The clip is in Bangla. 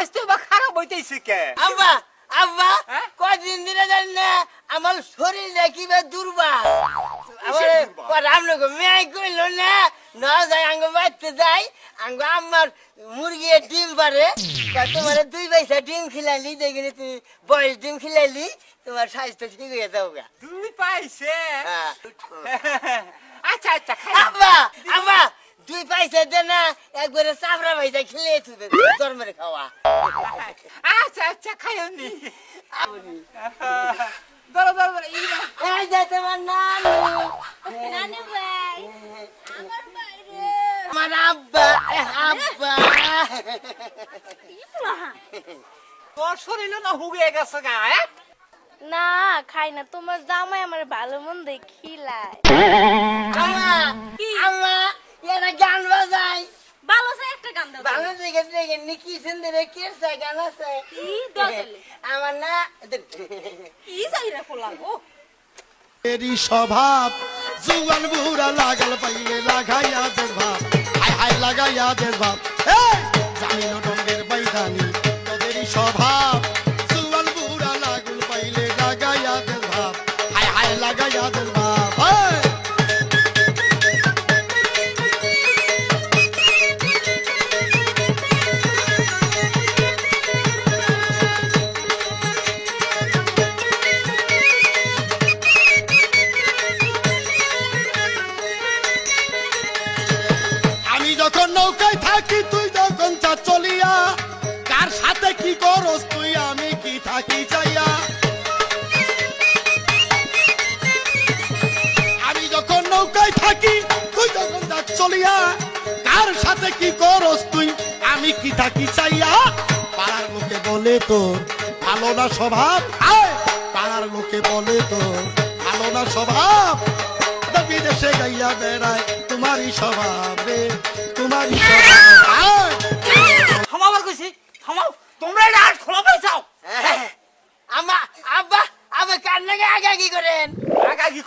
স্বাস্থ্য বা খারাপ হইতেছে কে? আব্বা আব্বা হ্যাঁ? কদিন ধরে জানি না আমার শরীরটা কিবা দুর্বল কিসের দুর্বল? আপনাকে মেয়ে কইল না না যাই আঙ্গ বাড়তে যাই আঙ্গ আমার মুরগির ডিম পারে তোমার 2 পয়সা ডিম খিলাইলি দেখি তুমি বয়স ডিম খিলাইলি তোমার স্বাস্থ্য ঠিক হয়ে যাওগা। দুই পাইছে। হ্যাঁ। আচ্ছা আচ্ছা খাই। আব্বা আব্বা 2 পয়সা দে না একবারে চাপড়া পয়সা খিলে তুই তোর খাওয়া। আচ্ছা আচ্ছা খাইনি। ধরো ধরো ধরো, এই নাও। এই যে তোমার নানু নানি ভাই আমার বাইরে আমার আব্বা আব্বা তোর শরীরে না হুগে গেছে গা, হ্যাঁ? না খাই না তোমার জামাই আমার ভালো মন্দ খিলায় আমা আমা এরা গান বাজাই ভালো সে একটা গান দাও ভালো দেখে দেখে নিকি সুন্দর কেরসা গান আছে কি দাও তাহলে আমার না কি চাইরা ফলাবো এরি স্বভাব জুয়ান বুড়া লাগাল পাইলে লাগাইয়া দে ভাব হাই হাই লাগাইয়া দে ভাব এই জানি না ডঙ্গের বাইদানি তোদেরই স্বভাব জুয়ান বুড়া লাগাল পাইলে লাগাইয়া দে ভাব হাই হাই লাগাইয়া দে ভাব এই আমি যখন নৌকায় থাকি তুই যখন চা চলিয়া কার সাথে কি করস তুই আমি কি থাকি চাইয়া আমি যখন নৌকায় থাকি তুই যখন চা চলিয়া কার সাথে কি করস তুই আমি কি থাকি চাইয়া পাড়ার লোকে বলে তোর ভালো না স্বভাব আয় পাড়ার লোকে বলে তোর ভালো না স্বভাব বিদেশে গাইয়া বেড়ায় তোমারই স্বভাব রে তোমারই স্বভাব আয় থামাবার কইছি, থামাও। তোমরা এটা আজ খোলা পাইছাও। আমা আব্বা আবে কার লাগে আগা কি করেন আগা কি